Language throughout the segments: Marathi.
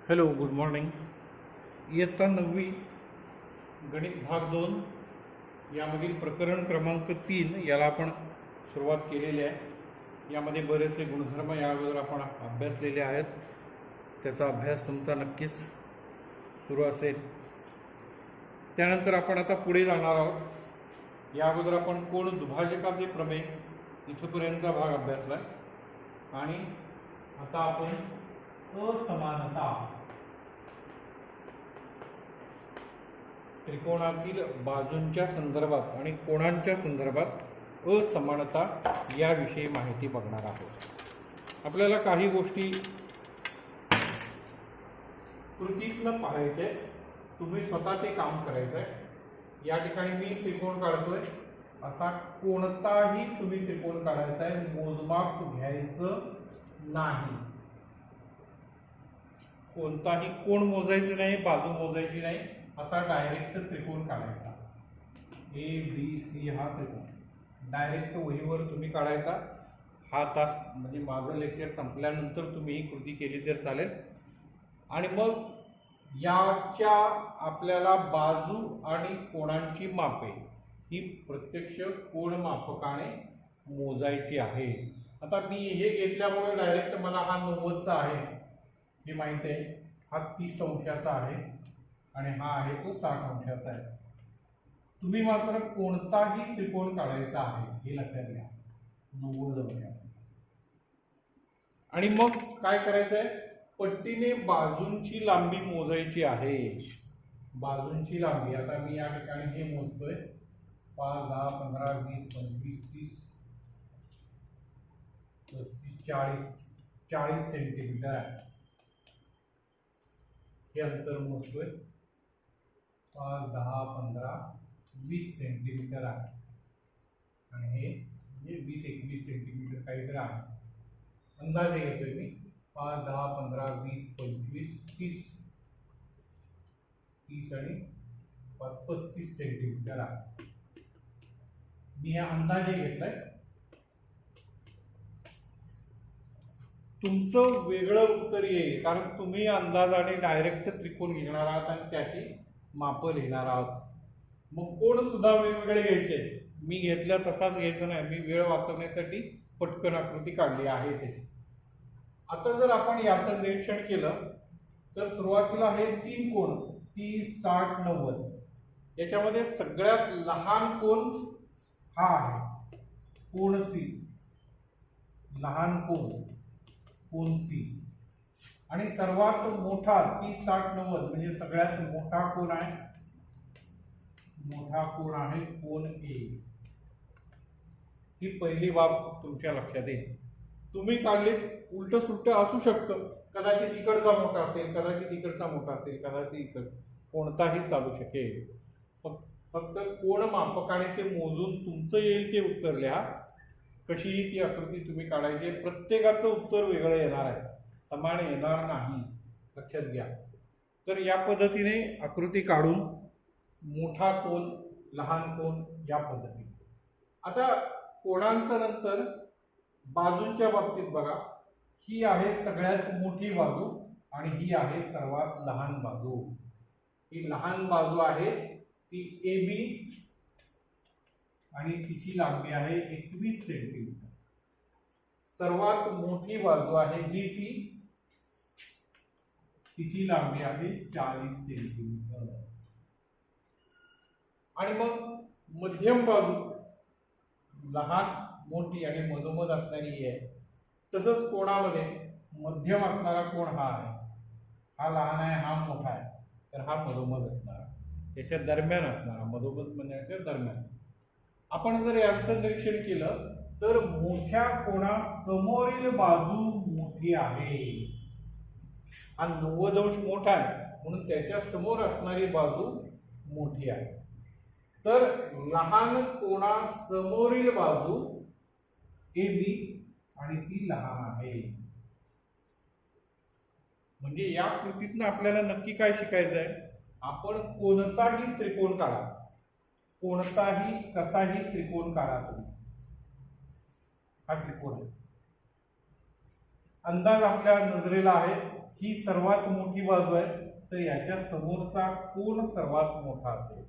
Hello, good morning. इयत्ता 9वी गणित भाग 2 यामधील प्रकरण क्रमांक 3 याला आपण सुरुवात केलेली आहे. यामध्ये बरेचसे गुणधर्म या अगोदर आपण अभ्यासलेले आहेत. त्याचा अभ्यास तुमचा नक्कीच सुरू असेल. त्यानंतर आपण आता पुढे जाणार आहोत. या अगोदर आपण कोण दुभाजकाचे प्रमेय इथपर्यंतचा भाग अभ्यासला आणि आता आपण असमानता, त्रिकोणातील बाजूंच्या संदर्भात आणि कोणांच्या संदर्भात असमानता याविषयी माहिती बघणार आहोत. आपल्याला काही गोष्टी कृतीतनं पाहायचे, तुम्ही स्वतः ते काम करायचं आहे. या ठिकाणी मी त्रिकोण काढतोय. असा कोणताही तुम्ही त्रिकोण काढायचा आहे, मोजमाप घ्यायचं नाही. कोणताही कोण मोजायचं नाही, बाजू मोजायची नाही. असा डायरेक्ट त्रिकोण काढायचा. ABC हा त्रिकोण डायरेक्ट वहीवर तुम्ही काढायचा. हा तास म्हणजे माझं लेक्चर संपल्यानंतर तुम्ही ही कृती केली तर चालेल. आणि मग याच्या आपल्याला बाजू आणि कोणांची मापे ही प्रत्यक्ष कोणमापकाने मोजायची आहे. आता मी हे घेतल्यामुळे डायरेक्ट मला हा 90चा आहे हे माहिती आहे. हा 30 अंशाचा आहे आणि हा आहे तो 60 अंशाचा आहे. तुम्ही मात्र कोणताही त्रिकोण काढायचा आहे हे लक्षात घ्या, 90 अंशाचा. आणि मग काय करायचं आहे, पट्टीने बाजूंची लांबी मोजायची आहे. बाजूंची लांबी आता मी या ठिकाणी हे मोजतोय. 5, 10, 15, 20, 25, 30, 35, 40 सेंटीमीटर आहे. हे अंतर मोजतोय. 5, 10, 15, 20 सेंटीमीटर आहे आणि हे 20-21 सेंटीमीटर काहीतरी आहे. अंदाजे घेतोय मी. 5, 10, 15, 20, 25, 30 आणि 35 सेंटीमीटर आहे. मी हा अंदाजे घेतलाय. तुमचं वेगळं उत्तर येईल, कारण तुम्ही अंदाजाने डायरेक्ट त्रिकोण घेणार आहात आणि त्याची मापं लिहिणार आहात. मग कोण सुद्धा वेगवेगळे घ्यायचे. मी घेतल्या तसाच घ्यायचं नाही. मी वेळ वाचवण्यासाठी पटकन आकृती काढली आहे तशी. आता जर आपण याचं निरीक्षण केलं तर सुरुवातीला हे 3 कोण 30, 60, 90. याच्यामध्ये सगळ्यात लहान कोण हा आहे, कोण सी. लहान कोण सी. आणि सर्वात मोठा 30, 60, 90 म्हणजे सगळ्यात मोठा कोण आहे, मोठा कोण आहे कोण ए. ही पहिली बाब तुमच्या लक्षात येईल. तुम्ही काढले उलट सुलट असू शकतं. कदाचित इकडचा मोठा असेल, कदाचित इकडचा मोठा असेल, कदाचित इकड कोणताही चालू शकेल. फक्त कोण मापकाने ते मोजून तुमचं येईल ते उत्तर लिहा. कशीही ती आकृती तुम्ही काढायची. प्रत्येकाचं उत्तर वेगळं येणार आहे, समान येणार नाही, लक्षात घ्या. तर या पद्धतीने आकृती काढून मोठा कोण लहान कोण या पद्धतीने. आता कोणांचं नंतर बाजूंच्या बाबतीत बघा. ही आहे सगळ्यात मोठी बाजू आणि ही आहे सर्वात लहान बाजू. ही लहान बाजू आहे ती AB आणि तिची लांबी आहे 21 सेंटीमीटर. सर्वात मोठी बाजू आहे BC, तिची लांबी आहे 40 सेंटीमीटर. आणि मग मध्यम बाजू लहान मोठी आणि मधोमध असणारी आहे. तसंच कोणामध्ये मध्यम असणारा कोण हा आहे. हा लहान आहे, हा मोठा आहे, तर हा मधोमध असणारा, त्याच्या दरम्यान असणारा, मधोमध म्हणण्याच्या दरम्यान. आपण जर यांचं निरीक्षण केलं तर मोठ्या कोणासमोरील बाजू मोठी आहे. हा 90 अंश मोठा आहे म्हणून त्याच्या समोर असणारी बाजू मोठी आहे. तर लहान कोणासमोरील बाजू AB आणि ती लहान आहे. म्हणजे या कृतीतनं आपल्याला नक्की काय शिकायचं आहे, आपण कोणताही त्रिकोण काढा, कोणताही कसाही त्रिकोण काढा तुम्ही. हा त्रिकोण आहे. अंदाज आपल्या नजरेला आहे ही सर्वात मोठी बाजू आहे, तर याच्या समोरचा कोन सर्वात मोठा असेल.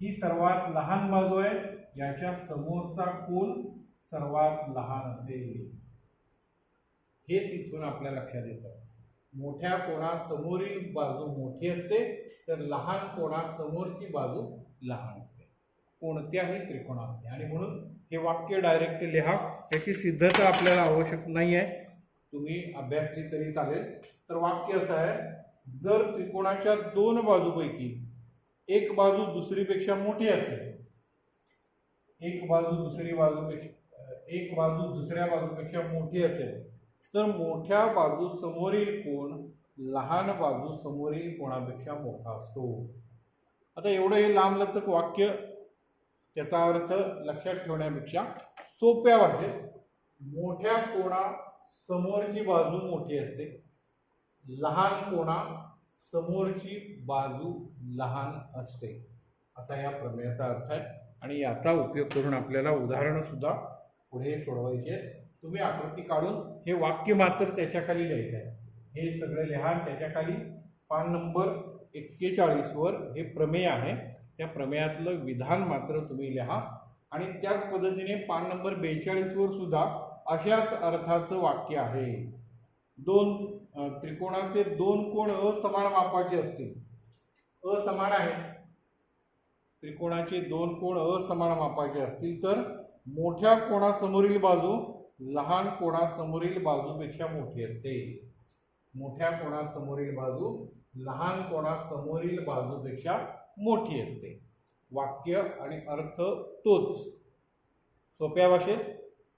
ही सर्वात लहान बाजू आहे, याच्या समोरचा कोन सर्वात लहान असेल. हेच इथून आपल्या लक्षात येतं. मोठ्या कोणासमोरील बाजू मोठी असते, तर लहान कोणासमोरची बाजू लहान असते कोणत्याही त्रिकोणामध्ये. आणि म्हणून हे वाक्य डायरेक्ट लिहा. त्याची सिद्धता आपल्याला आवश्यक नाही आहे, तुम्ही अभ्यासली तरी चालेल. तर वाक्य असं आहे, जर त्रिकोणाच्या दोन बाजूपैकी एक बाजू दुसरीपेक्षा मोठी असेल, एक बाजू दुसऱ्या बाजूपेक्षा मोठी असेल, तर मोठ्या बाजू समोरील कोन लहान बाजू समोरील कोणापेक्षा मोठा असतो. आता एवढं हे लांबलचक वाक्य, त्याचा अर्थ लक्षात ठेवण्यापेक्षा सोप्या भाषेत, मोठ्या कोणा समोरची बाजू मोठी असते, लहान कोणा समोरची बाजू लहान असते, असा या प्रमेयाचा अर्थ आहे. आणि याचा उपयोग करून आपल्याला उदाहरणं सुद्धा पुढे सोडवायचे. तुम्ही आकृती काढून हे वाक्य मात्र त्याच्याखाली लिहायचं आहे. हे सगळं लिहा. त्याच्याखाली पान नंबर 41 वर हे प्रमेय आहे, त्या प्रमेयातलं विधान मात्र तुम्ही लिहा. आणि त्याच पद्धतीने पान नंबर 42 वर सुद्धा अशाच अर्थाचं वाक्य आहे. त्रिकोणाचे दोन कोण असमान मापाचे असतील, असमान आहेत, त्रिकोणाचे दोन कोण असमान मापाचे असतील, तर मोठ्या कोणासमोरील बाजू लहान कोणासमोरील बाजूपेक्षा मोठी असते. मोठ्या कोणासमोरील बाजू लहान कोणासमोरील बाजूपेक्षा मोठी असते. वाक्य आणि अर्थ तोच. सोप्या भाषेत,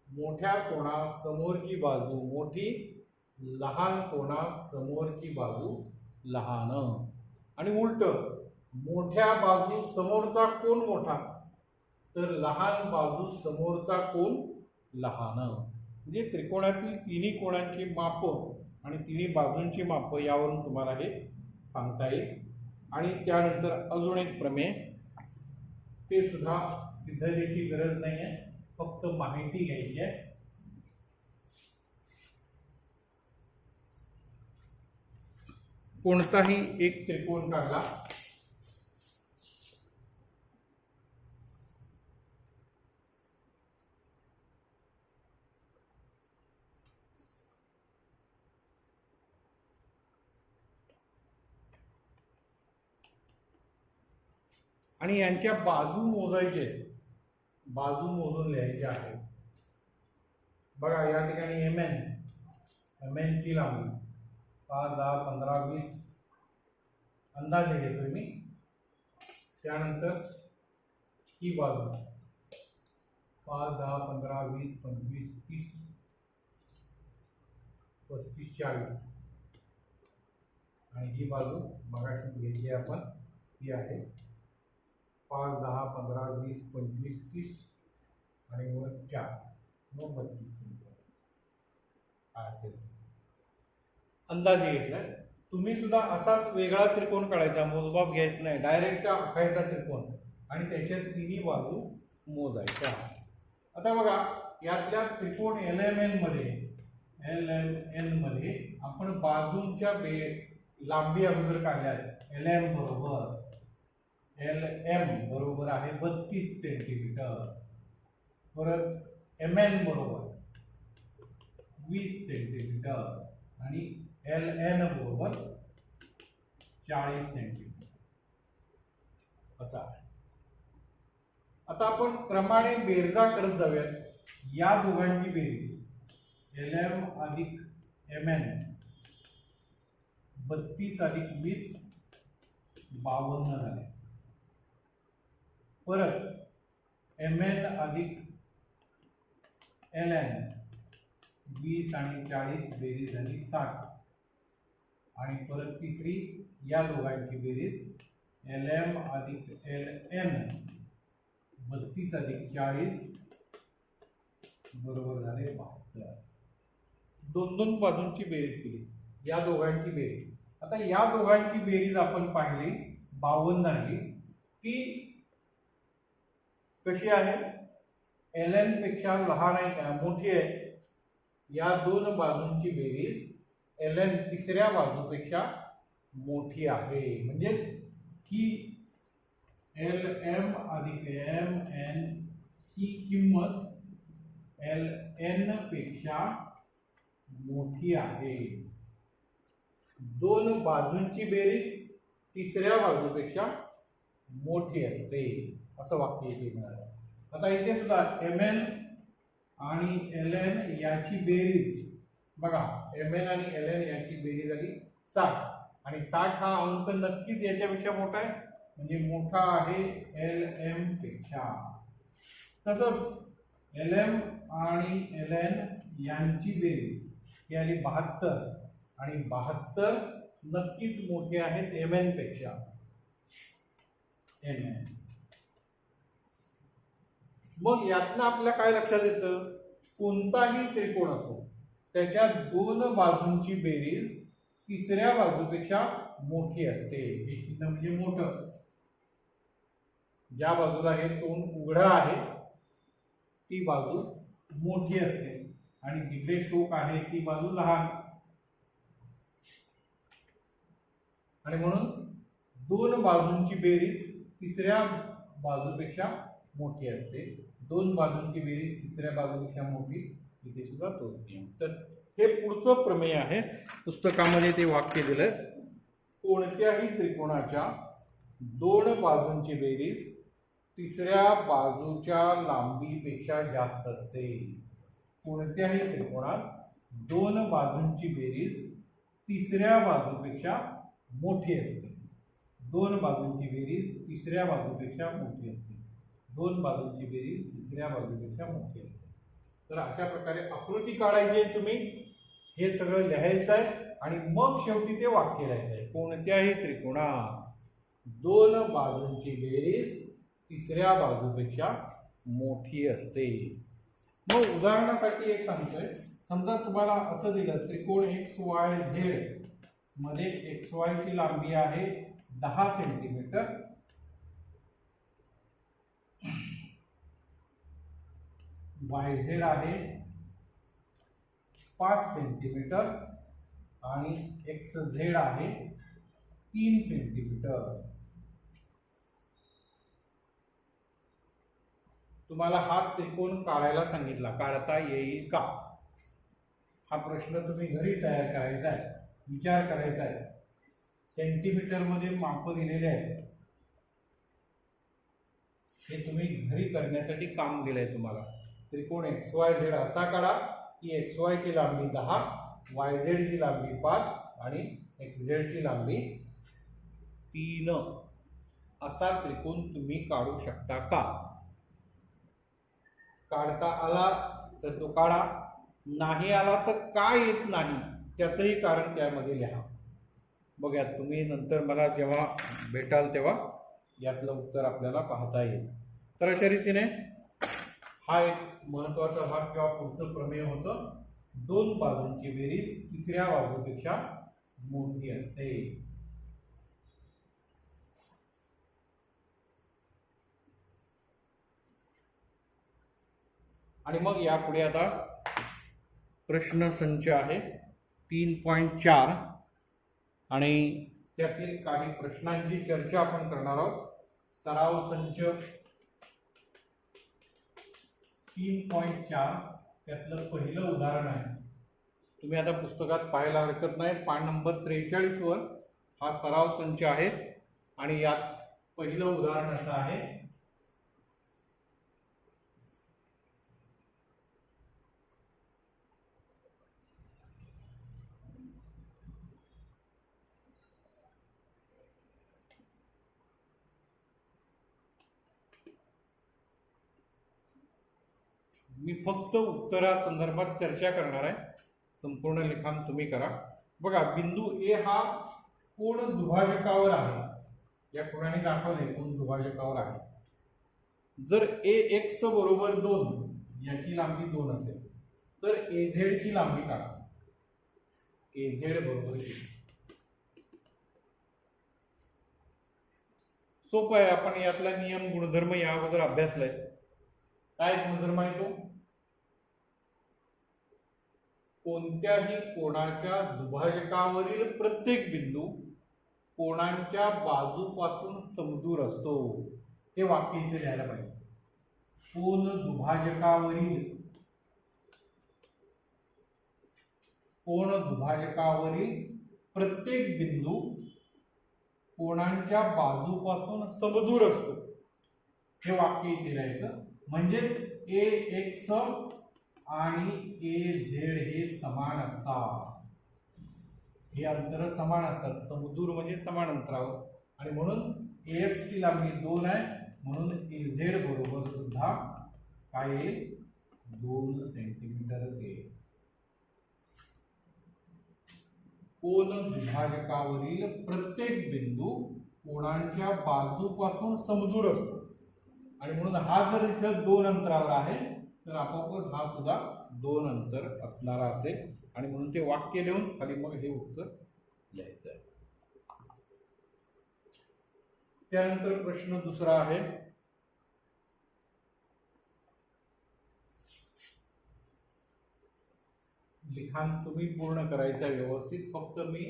मोठ्या कोणासमोरची बाजू मोठी, लहान कोणासमोरची बाजू लहान. आणि उलट, मोठ्या बाजू समोरचा कोन मोठा, तर लहान बाजू समोरचा कोन लहान. म्हणजे त्रिकोणातील तिन्ही कोणांची माप आणि तिन्ही बाजूंची माप यावरून तुम्हाला हे सांगता येईल. आणि त्यानंतर अजून एक प्रमेय, ते सुद्धा सिद्धतेची गरज नाही आहे, फक्त माहिती घ्यायची आहे. कोणताही एक त्रिकोण काढला, आणि यांच्या बाजू मोजायचे, बाजू मोजून लिहायचे आहे. बघा या ठिकाणी एम एन ची लांबी 5, 10, 15, 20 अंदाजे घेतोय मी. त्यानंतर ही बाजू 5, 10, 15, 20, 25, 30, 35, 40 आणि ही बाजू मगाशी घेतली आपण, ही आहे 5, 10, 15, 20, 25, 30 आणि वर 4, मग 32 असेल. अंदाजे घेतलाय. तुम्ही सुद्धा असाच वेगळा त्रिकोण काढायचा, मोजमाप घ्यायचं नाही, डायरेक्ट आखायचा त्रिकोण आणि त्याच्या तिन्ही बाजू मोजायच्या. आता बघा यातल्या त्रिकोण LMN मध्ये आपण बाजूंच्या लांबी अगोदर काढल्या. LM बरोबर आहे 32 सेंटीमीटर. परत MN बरोबर 20 सेंटीमीटर आणि LN बरोबर 40 सेंटीमीटर असा आहे. आता आपण क्रमाने बेरजा करत जाऊयात. या दोघांची बेरीज LM अधिक MN 32 अधिक 20 52 झाले. परत MN अधिक LN 20 आणि 40 बेरीज झाली 60. आणि परत तिसरी या दोघांची बेरीज LM अधिक LN 32 अधिक 40 बरोबर झाले 72. दोन बाजूंची बेरीज केली, या दोघांची बेरीज. आता या दोघांची बेरीज आपण पाहिली 52 झाली. ती कशी आहे? LN पेक्षा लहान आहे का मोठी आहे? या दोन बाजूंची बेरीज एल एन तिसऱ्या बाजूपेक्षा मोठी आहे, म्हणजे ही एल एम अधिक एम एन ही किंमत एल एन पेक्षा मोठी आहे. दोन बाजूंची बेरीज तिसऱ्या बाजूपेक्षा मोठी असते, असं वाक्य इथे मिळालं. आता इथे सुद्धा एम एन आणि एल एन याची बेरीज बघा, एम एन आणि एल एन याची बेरीज आली 60 आणि 60 हा अंक नक्कीच याच्यापेक्षा मोठा आहे, म्हणजे मोठा आहे एल एम पेक्षा. तसंच एल एम आणि एल एन यांची बेरीज ही आली 72 आणि 72 नक्कीच मोठे आहेत एम एन पेक्षा. एम एन मग यातनं आपल्या काय लक्षात येतं, कोणताही त्रिकोण असो त्याच्या दोन बाजूंची बेरीज तिसऱ्या बाजूपेक्षा मोठी असते. हे चिन्ह म्हणजे मोठं, ज्या बाजूला हे तोंड उघडं आहे ती बाजू मोठी असते आणि जिथे टोक आहे ती बाजू लहान, आणि म्हणून दोन बाजूंची बेरीज तिसऱ्या बाजूपेक्षा मोठी असते. दोन बाजूंची बेरीज तिसऱ्या बाजूपेक्षा मोठी, इथे सुद्धा तोच नियम. तर हे पुढचं प्रमेय आहे, पुस्तकामध्ये ते वाक्य दिलं, कोणत्याही त्रिकोणाच्या दोन बाजूंची बेरीज तिसऱ्या बाजूच्या लांबीपेक्षा जास्त असते. कोणत्याही त्रिकोणात दोन बाजूंची बेरीज तिसऱ्या बाजूपेक्षा मोठी असते. दोन बाजूंची बेरीज तिसऱ्या बाजूपेक्षा मोठी असते. दोन बाजूंची बेरीज तिसऱ्या बाजूपेक्षा मोठी असते. तर अशा प्रकारे आकृती काढायची आहे, तुम्ही हे सगळं लिहायचं आहे आणि मग शेवटी ते वाक्य लिहायचं आहे. कोणत्याही त्रिकोणात दोन बाजूंची बेरीज तिसऱ्या बाजूपेक्षा मोठी असते. मग उदाहरणासाठी एक सांगतोय, समजा तुम्हाला असं दिलं, त्रिकोण एक्स वाय झेड मध्ये एक्स वाय ची लांबी आहे 10 सेंटीमीटर, वाय झेड आहे 5 सेंटीमीटर आणि एक्स झेड आहे 3 सेंटीमीटर. तुम्हाला हा त्रिकोण काढायला सांगितला, काढता येईल का? हा प्रश्न तुम्ही घरी तयार करायचा आहे, विचार करायचा आहे. सेंटीमीटर मध्ये माप दिलेले आहेत, हे तुम्ही घरी करण्यासाठी काम दिलंय तुम्हाला. त्रिकोण एक्स वाय झेड असा काढा की एक्स वाय ची लांबी 10, वाय झेड ची लांबी 5 आणि एक्स झेड ची लांबी 3, असा त्रिकोण तुम्ही काढू शकता का? काढता आला तर तो काढा, नाही आला तर काय येत नाही त्याचंही कारण त्यामध्ये लिहा. बघा, तुम्ही नंतर मला जेव्हा भेटाल तेव्हा यातलं उत्तर आपल्याला पाहता येईल. तर अशा रीतीने हा एक महत्त्वाचा भाग किंवा पुढचं प्रमेय होतं, दोन बाजूंची बेरीज तिसऱ्या बाजूपेक्षा मोठी असते. आणि मग यापुढे आता प्रश्न संच आहे 3.4 आणि त्यातील काही प्रश्नांची चर्चा आपण करणार आहोत. सराव संच 3.4 त्यातलं पहिलं उदाहरण आहे. तुम्ही आता पुस्तकात पाहायला हरकत नाही, पान नंबर 43 वर हा सराव संच आहे आणि यात पहिलं उदाहरण असं आहे, मी फक्त उत्तरासंदर्भात चर्चा करणार आहे, संपूर्ण लिखाण तुम्ही करा. बघा, बिंदू ए हा कोण दुभाजकावर आहे, या कोणाने दाखवले कोण दुभाजकावर आहे. जर ए एक्स बरोबर 2 याची लांबी 2 असेल तर ए झेड ची लांबी काढा. ए झेड बरोबर सोपं आहे, आपण यातला नियम गुणधर्म या अगोदर अभ्यासलाय. काय गुणधर्म आहे तो? कोणत्याही कोणाच्या दुभाजकावरील प्रत्येक बिंदू कोणांच्या बाजूपासून समदूर असतो. हे वाक्य इथे लिहायला पाहिजे. कोन दुभाजकावरील प्रत्येक बिंदू कोणांच्या बाजूपासून समदूर असतो. हे वाक्य इथे लिहायचं. म्हणजेच ए एक्स आणि ए झेड हे समान असतात. हे अंतर समान असतात. समदूर म्हणजे समान अंतरावर, आणि म्हणून AX ची लांबी 2 आहे, म्हणून AZ बरोबर सुद्धा काय येईल, 2 सेंटीमीटरच येईल. कोन दुभाजकावरील प्रत्येक बिंदू कोणांच्या बाजूपासून समदूर असतो, आणि म्हणून हा जर इथे 2 अंतरावर आहे तर आपोआपच हा सुद्धा 2 अंतर असणारा असेल, आणि म्हणून ते वाक्य लिहून खाली मग हे उत्तर लिहायचं आहे. त्यानंतर प्रश्न दुसरा आहे, लिखाण तुम्ही पूर्ण करायचं व्यवस्थित. फक्त मी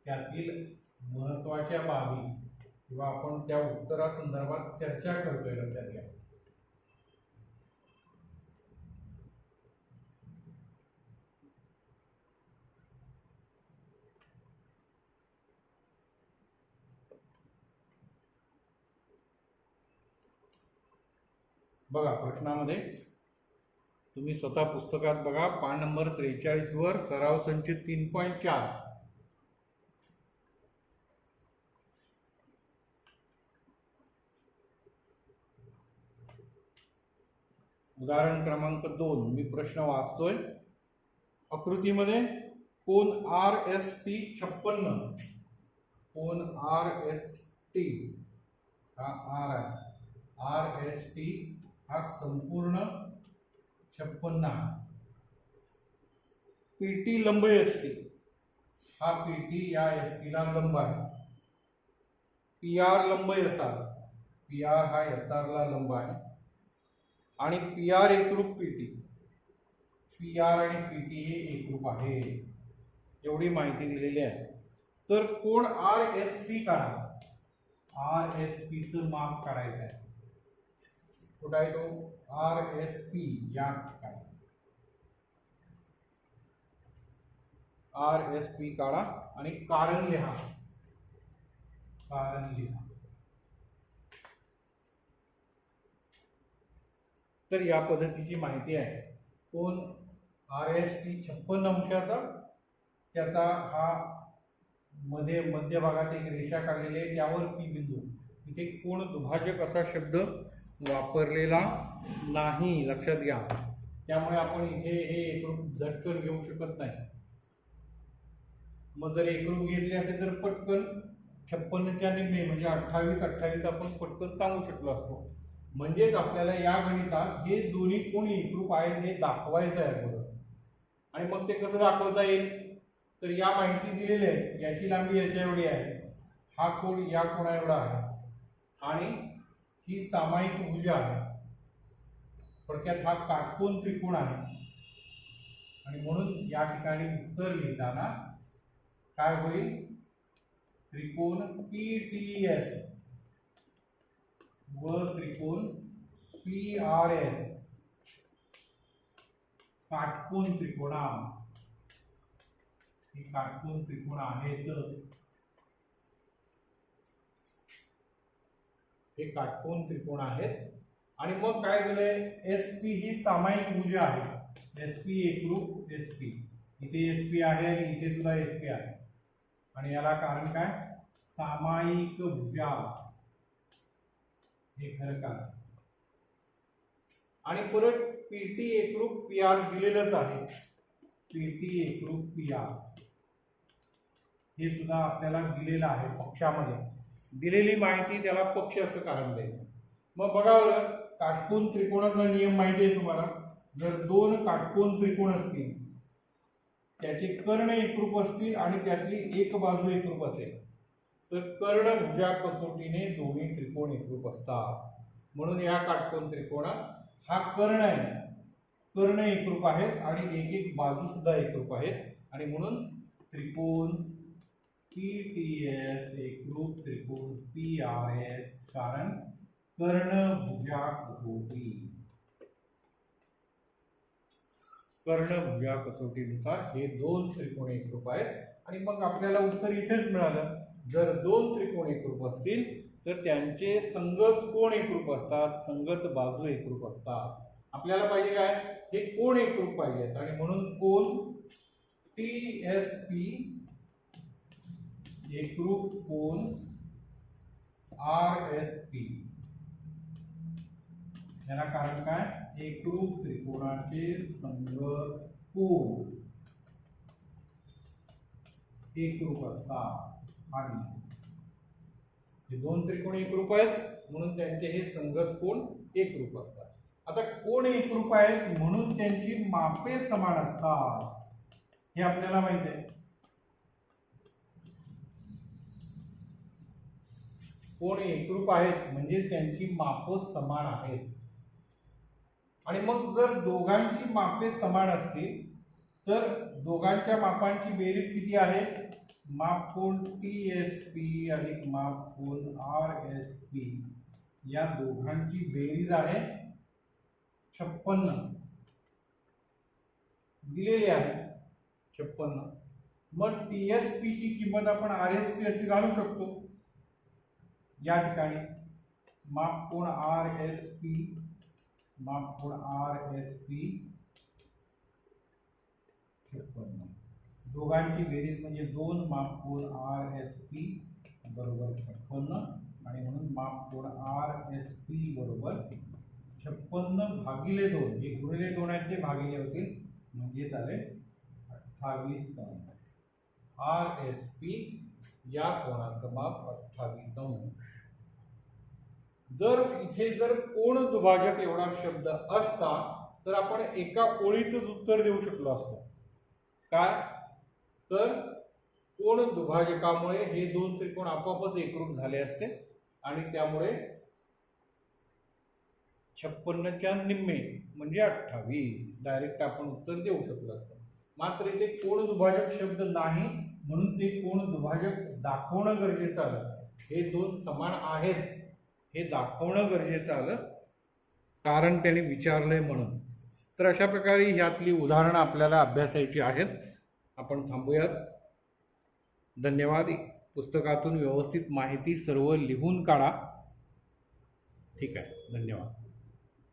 त्यातील महत्वाच्या बाबी किंवा आपण त्या उत्तरासंदर्भात चर्चा करतोय लक्षात घ्या. बघा प्रश्नामध्ये तुम्ही स्वतः पुस्तकात बघा, पान नंबर 43 वर सराव संच 3.4. उदाहरण क्रमांक 2 मी प्रश्न वाचतोय. आकृतीमध्ये कोन RST 56, कोन RST हा R आहे, RST हा संपूर्ण 56 आहे. PT लंब ST हा PT या ST ला लंब आहे. PR लंब SR, PR हा SR ला लंब आहे, आणि PR एकरूप PT, PR आणि PT हे एकरूप आहे. एवढी माहिती दिलेली आहे. तर कोण RST काढा. RSP चं माप काढायचं आहे. कुठे आहे तो, RSP या ठिकाणी RSP काढा आणि कारण लिहा. कारण लिहा. तर या पद्धतीची माहिती आहे. कोण RST 56 अंशाचा, त्याचा हा मध्य भागात एक रेषा काढलेली आहे, त्यावर P बिंदू. इथे कोण दुभाजक असा शब्द वापरलेला नाही, लक्षात घ्या. त्यामुळे आपण इथे हे एकरूप झटकन घेऊ शकत नाही. मग जर एकरूप घेतले असेल तर पटकन 56च्या निम्मे म्हणजे 28 आपण पटकन सांगू शकलो असतो. म्हणजेच आपल्याला या गणितात हे दोन्ही कोण एकरूप आहेत हे दाखवायचं आहे अगोदर. आणि मग ते कसं दाखवता येईल, तर या माहिती दिलेली आहे. याची लांबी याच्या एवढी आहे, हा कोण या कोणा एवढा आहे, आणि ही सामायिक भुजा आहे. थोडक्यात हा काटकोन त्रिकोण आहे, आणि म्हणून या ठिकाणी उत्तर लिहिताना काय होईल, त्रिकोण PTS व त्रिकोण PRS काटकोन त्रिकोणा, हे काटकोन त्रिकोण आहेत. हे काटकोन त्रिकोण आहेत. आणि मग काय झालंय, SP ही सामायिक भुजा आहे. SP एकरूप SP, इथे SP आहे आणि इथे सुद्धा SP आहे, आणि याला कारण काय, सामायिक भुजा, हे खरं कारण. आणि परत PT एकरूप PR दिलेलंच आहे. PT एकरूप PR हे सुद्धा आपल्याला दिलेलं आहे. पक्षामध्ये दिलेली माहिती त्याला पक्ष असं कारण द्यायचं. मग बघा बरं, काटकोन त्रिकोणाचा नियम माहिती आहे तुम्हाला. जर 2 काटकोन त्रिकोण असतील, त्याचे कर्ण एकरूप असतील आणि त्याची एक बाजू एकरूप असेल, तर कर्णभुजा कसोटीने दोन्ही त्रिकोण एकरूप असतात. म्हणून या काटकोन त्रिकोणात हा कर्ण आहे, कर्ण एकरूप आहेत आणि एक एक बाजू सुद्धा एकरूप आहेत आणि म्हणून त्रिकोण PTS एकरूप त्रिकोण PRS, कारण कर्णभुजा कसोटी, कर्णभुजा कसोटीनुसार हे दोन त्रिकोण एकरूप आहेत आणि मग आपल्याला उत्तर इथेच मिळालं. जर दोन त्रिकोण एकरूप असतील तर त्यांचे संगत कोण एकरूप असतात, संगत बाजू एकरूप असतात. आपल्याला पाहिजे काय, हे कोण एकरूप पाहिजेत आणि म्हणून कोण TSP एकरूप कोण RSP. याला कारण काय, एकरूप त्रिकोणाचे संगत कोण एकरूप असतात आणि हे दोन त्रिकोण एकरूप आहेत म्हणून त्यांचे हे संगत कोण एकरूप असतात. आता कोण एकरूप आहेत म्हणून त्यांची मापे समान असतात हे आपल्याला माहिती आहे. कोण एकरूप आहेत म्हणजे त्यांची माप समान आहेत आणि मग जर दोघांची मापे समान असतील तर दोघांच्या मापांची बेरीज किती आहे, माप कोण TSP अधिक माप कोण RSP, या दोघांची बेरीज आहे 56 दिलेली आहे 56. मग TSP ची किंमत आपण RSP अशी घालू शकतो. या ठिकाणी माप कोण RSP, माप कोण RSP 56, दोघांची बेरीज म्हणजे 2 माप कोण RSP बरोबर 56 आणि म्हणून माप कोण RSP बरोबर 56 भागिले 2, हे गुणिले 2 आहेत ते भागिले होतील म्हणजे झाले 28 अंश. RSP या कोणाचं माप 28 अंश. जर इथे जर कोण दुभाजक एवढा शब्द असता तर आपण एका ओळीतच उत्तर देऊ शकलो असतो. काय तर कोण दुभाजकामुळे हे दोन त्रिकोण आपोआपच एकरूप झाले असते आणि त्यामुळे 56च्या निम्मे म्हणजे 28 डायरेक्ट आपण उत्तर देऊ शकलो असतो. मात्र इथे कोण दुभाजक शब्द नाही म्हणून ते कोण दुभाजक दाखवणं गरजेचं आलं. हे दोन समान आहेत हे दाखवणं गरजेचं आलं कारण त्याने विचारलंय म्हणून. तर अशा प्रकारे ह्यातली उदाहरणं आपल्याला अभ्यासायची आहेत. आपण थांबूयात. धन्यवाद. पुस्तकातून व्यवस्थित माहिती सर्व लिहून काढा. ठीक आहे, धन्यवाद.